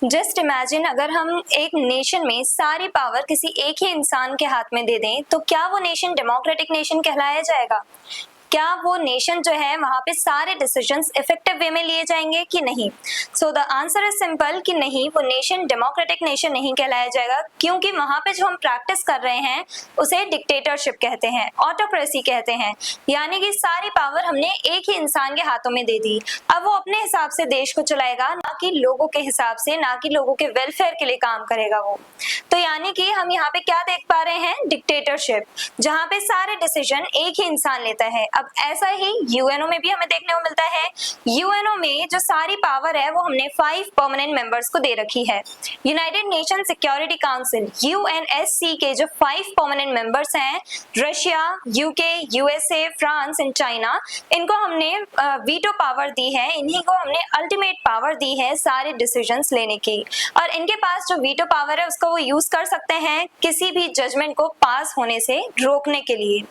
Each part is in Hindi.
जस्ट इमेजिन अगर हम एक नेशन में सारी पावर किसी एक ही इंसान के हाथ में दे दें तो क्या वो नेशन डेमोक्रेटिक नेशन कहलाया जाएगा? क्या वो नेशन जो है वहां पे सारे डिसीजंस इफेक्टिव वे में लिए जाएंगे कि नहीं? So the answer is simple कि नहीं, वो नेशन डेमोक्रेटिक नेशन नहीं कहलाया जाएगा, क्योंकि वहां पे जो हम प्रैक्टिस कर रहे हैं उसे डिक्टेटरशिप कहते हैं, ऑटोक्रेसी कहते हैं। यानी कि सारी पावर हमने एक ही इंसान के हाथों में दे दी। अब वो अपने हिसाब से देश को चलाएगा, ना कि लोगों के हिसाब से, ना कि लोगों के वेलफेयर के लिए काम करेगा वो। तो यानी कि हम यहाँ पे क्या देख पा रहे हैं? डिक्टेटरशिप, जहाँ पे सारे डिसीजन एक ही इंसान लेता है। अब ऐसा ही यूएनओ में भी हमें देखने को मिलता है। यूएनओ में जो सारी पावर है वो हमने 5 परमानेंट मेंबर्स को दे रखी है। United nation security council UNSC के जो 5 परमानेंट मेंबर्स हैं, Russia, UK, USA, France and China, इनको हमने वीटो पावर दी है। इन्हीं को हमने अल्टीमेट पावर दी है सारे डिसीजंस लेने की, और इनके पास जो वीटो पावर है उसको वो यूज कर सकते हैं किसी भी जजमेंट को पास होने से रोकने के लिए।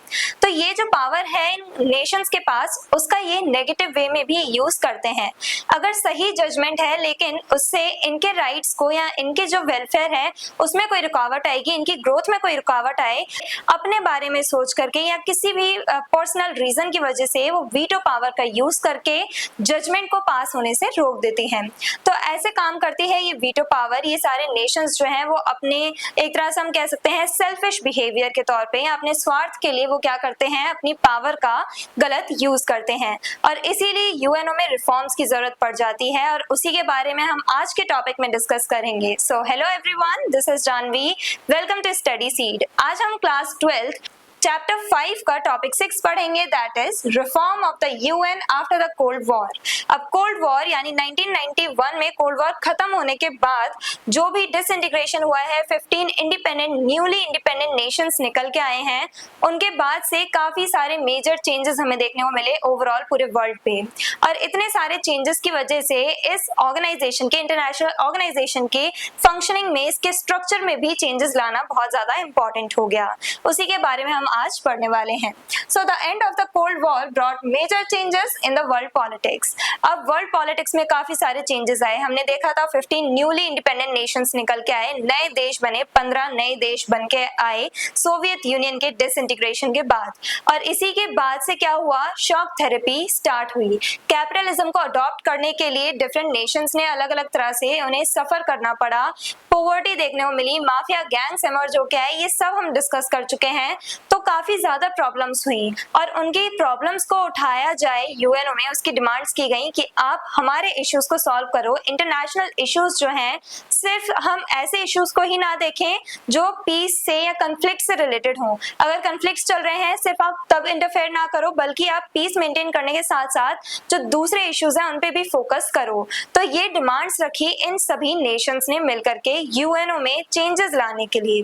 तो ये जो पावर है नेशंस के पास, उसका ये नेगेटिव वे में भी यूज करते हैं। अगर सही जजमेंट है लेकिन उससे इनके राइट्स को या इनके जो वेलफेयर है उसमें कोई रुकावट आएगी, इनकी ग्रोथ में कोई रुकावट आए, अपने बारे में सोच करके या किसी भी पर्सनल रीजन की वजह से वो वीटो पावर का यूज करके जजमेंट को पास होने से रोक देती हैं। तो ऐसे काम करती है ये वीटो पावर। ये सारे नेशंस जो हैं वो अपने, एक तरह से हम कह सकते हैं, सेल्फिश बिहेवियर के तौर पे, अपने स्वार्थ के लिए वो क्या करते हैं, अपनी पावर का गलत यूज करते हैं, और इसीलिए यूएनओ में रिफॉर्म्स की जरूरत पड़ जाती है, और उसी के बारे में हम आज के टॉपिक में डिस्कस करेंगे। So hello everyone, this is Janvi, welcome to Study Seed. आज हम क्लास 12 चैप्टर 5 का टॉपिक 6 पढ़ेंगे, that is reform of the UN after the cold war. अब कोल्ड वॉर यानी 1991 में कोल्ड वॉर खत्म होने के बाद जो भी डिसइंटीग्रेशन हुआ है, 15 इंडिपेंडेंट, न्यूली इंडिपेंडेंट नेशंस निकल के आए हैं, उनके बाद से काफी सारे मेजर चेंजेस हमें देखने को मिले ओवरऑल पूरे वर्ल्ड पे। और इतने सारे चेंजेस की वजह से इस ऑर्गेनाइजेशन के, इंटरनेशनल ऑर्गेनाइजेशन के फंक्शनिंग में, इसके स्ट्रक्चर में भी चेंजेस लाना बहुत ज्यादा इंपॉर्टेंट हो गया। उसी के बारे में हम आज पढ़ने वाले हैं। So the end of the cold war brought major changes in the world politics. अब वर्ल्ड पॉलिटिक्स में काफी सारे चेंजेस आए। हमने देखा था 15 न्यूली इंडिपेंडेंट नेशंस निकल के आए, नए देश बने, 15 नए देश बन के आए सोवियत यूनियन के डिसइंटीग्रेशन के बाद। और इसी के बाद से क्या हुआ? शॉक थेरेपी स्टार्ट हुई। कैपिटलिज्म को अडॉप्ट करने के लिए डिफरेंट नेशंस ने अलग अलग तरह से उन्हें सफर करना पड़ा, पॉवर्टी देखने को मिली, माफिया गैंग्स इमर्ज होके आए, ये सब हम डिस्कस कर चुके हैं। तो काफी ज्यादा प्रॉब्लम्स हुई और उनकी प्रॉब्लम्स को उठाया जाए यूएनओ में, उसकी डिमांड्स की गई कि आप हमारे इश्यूज को सॉल्व करो। इंटरनेशनल इश्यूज जो हैं, सिर्फ हम ऐसे इश्यूज को ही ना देखें जो पीस से या कन्फ्लिक्ट से रिलेटेड हों। अगर कन्फ्लिक्ट चल रहे हैं सिर्फ आप तब इंटरफेयर ना करो, बल्कि आप पीस मेंटेन करने के साथ साथ जो दूसरे इश्यूज हैं उन पे भी फोकस करो। तो ये डिमांड्स रखी इन सभी नेशंस ने मिलकर के यूएनओ में चेंजेस लाने के लिए।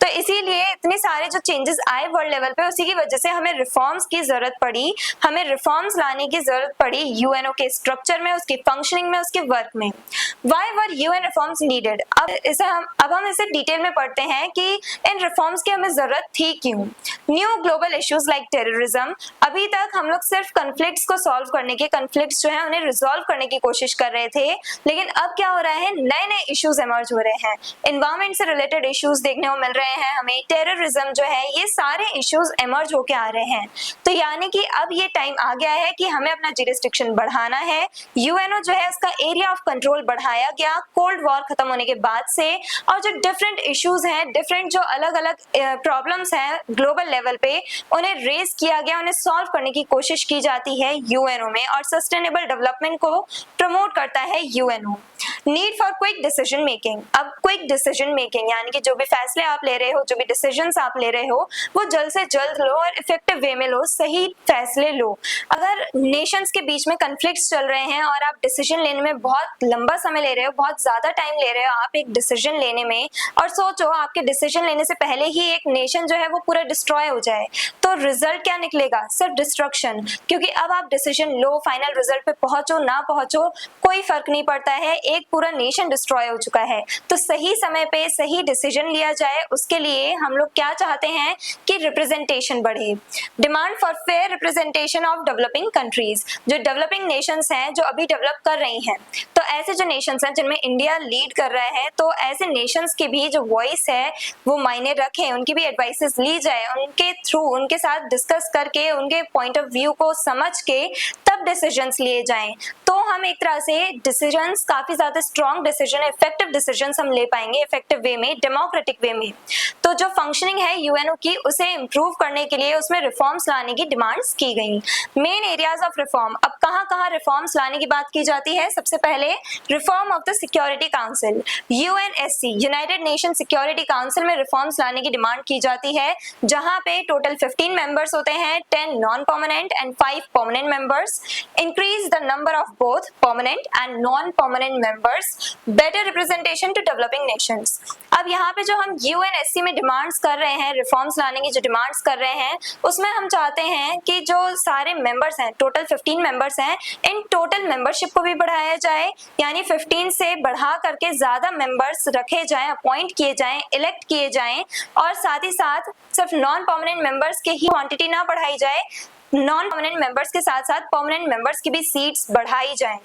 तो इसीलिए इतने सारे जो चेंजेस आए वर्ल्ड लेवल पे, उसी की वजह से हमें रिफॉर्म्स की जरूरत पड़ी, हमें रिफॉर्म्स लाने की जरूरत पड़ी यूएनओ के स्ट्रक्चर में, उसकी फंक्शनिंग में, उसके वर्क में। Why were UN reforms needed? अब हम इसे डिटेल में पढ़ते हैं कि इन रिफॉर्म्स की हमें जरूरत थी क्यों। New global issues like terrorism. अभी तक हम लोग सिर्फ कन्फ्लिक्ट्स को सॉल्व करने के, कन्फ्लिक्ट्स जो है उन्हें रिजॉल्व करने की कोशिश कर रहे थे, लेकिन अब क्या हो रहा है, नए नए इश्यूज इमर्ज हो रहे हैं। एनवायरमेंट से रिलेटेड इश्यूज देखने को मिल रहे हैं हमें, टेररिज्म जो है, ये सारे इश्यूज इमर्ज होके आ रहे हैं। तो यानी कि अब ये टाइम आ गया है कि हमें अपना जुरिस्डिक्शन बढ़ाना है। यूएनओ जो है उसका एरिया ऑफ कंट्रोल बढ़ाया गया कोल्ड वॉर खत्म होने के बाद से, और जो डिफरेंट इश्यूज हैं, डिफरेंट जो अलग अलग प्रॉब्लम्स हैं ग्लोबल लेवल पे, उन्हें रेज किया गया, उन्हें सॉल्व करने की कोशिश की जाती है यूएनओ में, और सस्टेनेबल डेवलपमेंट को प्रमोट करता है UNO. Need for quick decision making. अब क्विक डिसीजन मेकिंग यानी कि जो भी फैसले आप ले रहे हो, जो भी डिसीजंस आप ले रहे हो, वो जल्द से जल्द लो और इफेक्टिव वे में लो, सही फैसले लो। अगर नेशंस के बीच में कन्फ्लिक्ट्स चल रहे हैं और आप डिसीजन लेने में बहुत लंबा समय ले रहे हो, बहुत ज्यादा टाइम ले रहे हो आप एक डिसीजन लेने में, और सोचो आपके डिसीजन लेने से पहले ही एक नेशन जो है वो पूरा डिस्ट्रॉय हो जाए, तो रिजल्ट क्या निकलेगा? सिर्फ डिस्ट्रक्शन। क्योंकि अब आप डिसीजन लो, फाइनल रिजल्ट पे पहुंचो ना पहुंचो, कोई फर्क नहीं पड़ता है, एक पूरा नेशन डिस्ट्रॉय हो चुका है। तो सही समय पे सही डिसीजन लिया जाए, उसके लिए हम लोग क्या चाहते हैं कि रिप्रेजेंटेशन बढ़े, demand for fair representation of developing countries, जो डेवलपिंग नेशंस हैं जो अभी डेवलप कर रही हैं, तो ऐसे जो नेशंस हैं जिनमें इंडिया लीड कर रहा है, तो ऐसे नेशंस की भी जो वॉइस है वो मायने रखे, उनकी भी एडवाइसेस ली जाए, उनके थ्रू उनके साथ डिस्कस करके उनके पॉइंट ऑफ व्यू को समझ के तब डिसीजंस लिए जाएं, तो हम एक तरह से डिसीजंस काफी ज्यादा स्ट्रॉन्ग डिसीजन, इफेक्टिव डिसीजंस हम ले पाएंगे इफेक्टिव वे में, डेमोक्रेटिक वे में। तो जो फंक्शनिंग है यूएनओ की उसे इम्प्रूव करने के लिए उसमें रिफॉर्म्स लाने की डिमांड्स की गई। मेन एरियाज ऑफ रिफॉर्म, अब कहाँ रिफॉर्म्स लाने की बात की जाती है? सबसे पहले reform of the security council, UNSC, United nation security council में रिफॉर्म्स लाने की डिमांड की जाती है, जहां पे टोटल 15 मेंबर्स होते हैं, 10 non permanent and 5 permanent members. Increase the number of both permanent and non permanent members, better representation to developing nations. अब यहाँ पे जो हम यूएनएससी में डिमांड्स कर रहे हैं, रिफॉर्म्स लाने की जो डिमांड्स कर रहे हैं, उसमें हम चाहते हैं कि जो सारे मेंबर्स हैं, टोटल 15 मेंबर्स हैं, इन टोटल मेंबरशिप को भी बढ़ाया जाए, यानी 15 से बढ़ा करके ज्यादा मेंबर्स रखे जाएं, अपॉइंट किए जाएं, इलेक्ट किए जाएं, और साथ ही साथ सिर्फ नॉन परमानेंट मेंबर्स की ही क्वांटिटी ना बढ़ाई जाए, नॉन परमानेंट मेंबर्स के साथ साथ परमानेंट मेंबर्स की भी सीट्स बढ़ाई जाएं।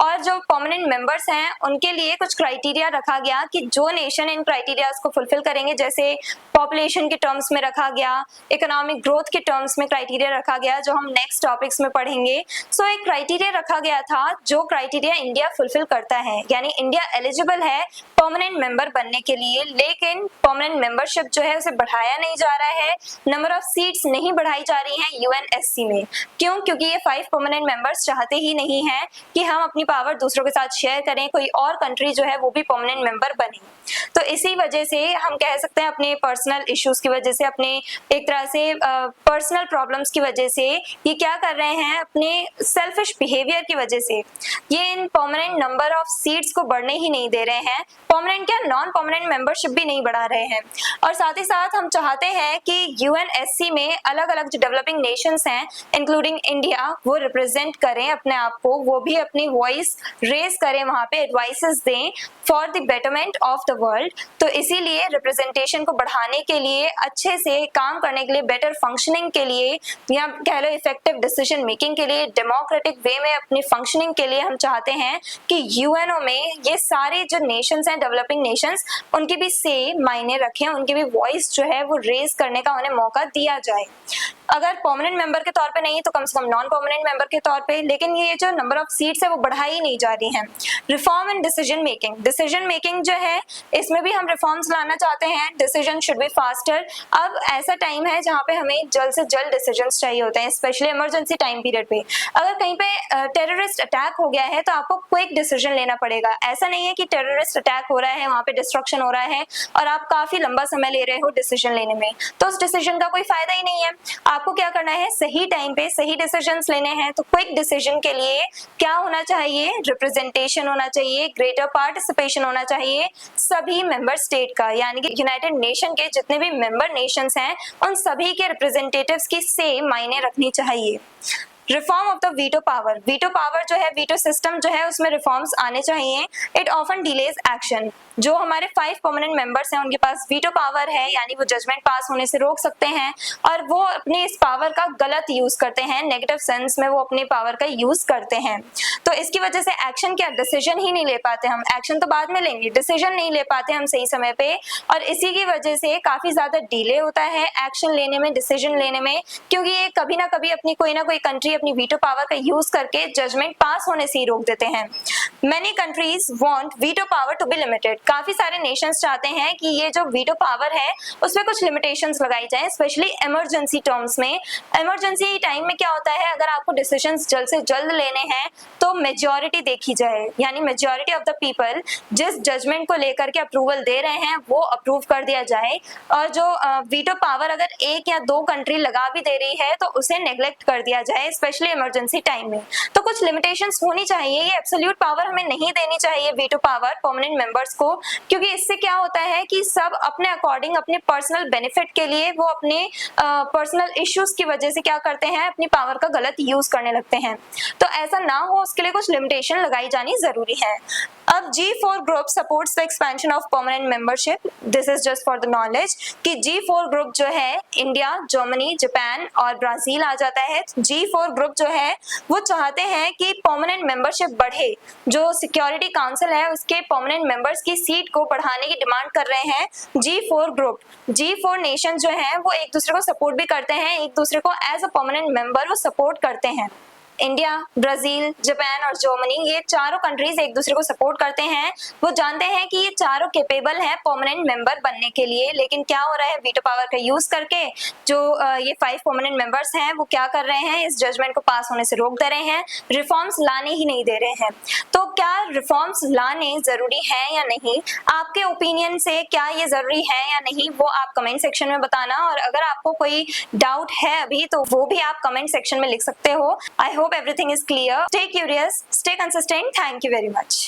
और जो परमानेंट मेंबर्स हैं उनके लिए कुछ क्राइटेरिया रखा गया कि जो नेशन इन क्राइटेरियाज को फुलफिल करेंगे, जैसे पॉपुलेशन के टर्म्स में रखा गया, इकोनॉमिक ग्रोथ के टर्म्स में क्राइटेरिया रखा गया, जो हम नेक्स्ट टॉपिक्स में पढ़ेंगे। सो एक क्राइटेरिया रखा गया था जो क्राइटेरिया इंडिया फुलफिल करता है, यानी इंडिया एलिजिबल है परमानेंट मेंबर बनने के लिए, लेकिन परमानेंट मेंबरशिप जो है उसे बढ़ाया नहीं जा रहा है, नंबर ऑफ सीट्स नहीं बढ़ाई जा रही है यूएनएससी में। क्यों? क्योंकि ये 5 परमानेंट मेंबर्स चाहते ही नहीं है कि हम अपनी पावर दूसरों के साथ शेयर करें, कोई और कंट्री जो है वो भी परमानेंट मेंबर बने। तो इसी वजह से हम कह सकते हैं अपने पर्सनल इश्यूज की वजह से, अपने एक तरह से पर्सनल प्रॉब्लम्स की वजह से ये क्या कर रहे हैं, अपने सेल्फिश बिहेवियर की वजह से ये इन परमानेंट नंबर ऑफ सीट्स को बढ़ने ही नहीं दे रहे हैं, परमानेंट क्या नॉन परमानेंट मेंबरशिप भी नहीं बढ़ा रहे हैं। और साथ ही साथ हम चाहते हैं कि यूएनएससी में अलग अलग जो डेवलपिंग नेशंस हैं इंक्लूडिंग इंडिया, वो रिप्रेजेंट करें अपने आप को, वो भी अपनी वॉइस रेज करें, वहां पे एडवाइसेस दें for the betterment of the world. तो इसीलिए रिप्रेजेंटेशन को बढ़ाने के लिए, अच्छे से काम करने के लिए, बेटर फंक्शनिंग के लिए, या कह लो इफेक्टिव डिसीजन मेकिंग के लिए, डेमोक्रेटिक वे में अपनी फंक्शनिंग के लिए हम चाहते हैं कि यूएनओ में ये सारे जो नेशंस हैं, डेवलपिंग नेशंस, उनकी भी से मायने रखें, उनकी भी वॉइस जो है वो रेज करने का उन्हें मौका दिया जाए। अगर परमानेंट मेंबर के तौर पे नहीं तो कम से कम नॉन परमानेंट मेंबर के तौर पे, लेकिन ये जो नंबर ऑफ सीट्स है वो बढ़ाई नहीं जा रही हैं। रिफॉर्म इन डिसीजन मेकिंग जो है इसमें भी हम रिफॉर्म्स लाना चाहते हैं, डिसीजन शुड बी फास्टर। अब ऐसा टाइम है जहाँ पे हमें जल्द से जल्द डिसीजंस चाहिए होते हैं, स्पेशली इमरजेंसी टाइम पीरियड पे। अगर कहीं पे टेररिस्ट अटैक हो गया है तो आपको क्विक डिसीजन लेना पड़ेगा। ऐसा नहीं है कि टेररिस्ट अटैक हो रहा है, वहां पे डिस्ट्रक्शन हो रहा है और आप काफी लंबा समय ले रहे हो डिसीजन लेने में, तो उस डिसीजन का कोई फायदा ही नहीं है। आपको क्या करना है, सही टाइम पे सही डिसीजंस लेने हैं। तो क्विक डिसीजन के लिए क्या होना चाहिए, रिप्रेजेंटेशन होना चाहिए, ग्रेटर पार्टिसिपेशन होना चाहिए सभी मेंबर स्टेट का, यानी कि यूनाइटेड नेशन के जितने भी मेंबर नेशंस हैं उन सभी के रिप्रेजेंटेटिव्स की से मायने रखनी चाहिए। Reform of the veto power जो है, वीटो सिस्टम जो है उसमें रिफॉर्म्स आने चाहिए। It often delays action. जो हमारे 5 परमानेंट मेंबर्स हैं उनके पास वीटो पावर है, यानी वो जजमेंट पास होने से रोक सकते हैं, और वो अपने इस पावर का गलत यूज करते हैं, नेगेटिव सेंस में वो अपने पावर का यूज करते हैं। तो इसकी वजह से एक्शन क्या, डिसीजन ही नहीं ले पाते हम, एक्शन तो बाद में लेंगे, डिसीजन नहीं ले पाते हम सही समय पे, और इसी की वजह से काफी ज्यादा डिले होता है एक्शन लेने में, डिसीजन लेने में, क्योंकि ये कभी ना कभी अपनी कोई ना कोई कंट्री अपनी वीटो पावर का यूज करके जजमेंट पास होने से ही रोक देते हैं। Many countries want veto power to be limited. काफी सारे नेशंस चाहते हैं कि ये जो वीटो पावर है उसमें कुछ लिमिटेशंस लगाई जाएं, स्पेशली इमरजेंसी टर्म्स में। इमरजेंसी टाइम में क्या होता है, अगर आपको डिसीजंस जल्द से जल्द लेने हैं तो मेजॉरिटी देखी जाए, यानी मेजॉरिटी ऑफ द पीपल जिस जजमेंट को लेकर के अप्रूवल दे रहे हैं वो अप्रूव कर दिया जाए, और जो वीटो पावर अगर 1 या 2 कंट्री लगा भी दे रही है तो उसे नेग्लेक्ट कर दिया जाए, स्पेशली इमरजेंसी टाइम में। तो कुछ लिमिटेशंस होनी चाहिए, ये एब्सोल्यूट पावर हमें नहीं देनी चाहिए वीटो पावर परमानेंट मेंबर्स को, क्योंकि इससे क्या होता है कि सब अपने अकॉर्डिंग अपने पर्सनल बेनिफिट के लिए वो अपने पर्सनल इश्यूज की वजह से क्या करते हैं, अपनी पावर का गलत यूज करने लगते हैं। तो ऐसा ना हो उसके लिए कुछ लिमिटेशन लगाई जानी जरूरी है। अब G4 group supports the expansion of permanent membership. This is just for the knowledge कि G4 ग्रुप जो है इंडिया, जर्मनी, जापान और ब्राजील आ जाता है। G4 ग्रुप जो है वो चाहते हैं कि परमानेंट मेंबरशिप बढ़े, जो सिक्योरिटी काउंसिल है उसके परमानेंट मेंबर्स की सीट को बढ़ाने की डिमांड कर रहे हैं G4 ग्रुप। G4 नेशन जो है वो एक दूसरे को सपोर्ट भी करते हैं, एक दूसरे को एज अ परमानेंट मेंबर वो सपोर्ट करते हैं। इंडिया, ब्राजील, जापान और जर्मनी, ये चारों कंट्रीज एक दूसरे को सपोर्ट करते हैं। वो जानते हैं कि ये चारों कैपेबल हैं परमानेंट मेंबर बनने के लिए, लेकिन क्या हो रहा है, वीटो पावर का यूज करके जो ये 5 परमानेंट मेंबर्स हैं वो क्या कर रहे हैं, इस जजमेंट को पास होने से रोक दे रहे हैं, रिफॉर्म्स लाने ही नहीं दे रहे हैं। तो क्या रिफॉर्म्स लाने जरूरी है या नहीं, आपके ओपिनियन से क्या ये जरूरी है या नहीं, वो आप कमेंट सेक्शन में बताना। और अगर आपको कोई डाउट है अभी तो वो भी आप कमेंट सेक्शन में लिख सकते हो। आई hope everything is clear. Stay curious, stay consistent. Thank you very much.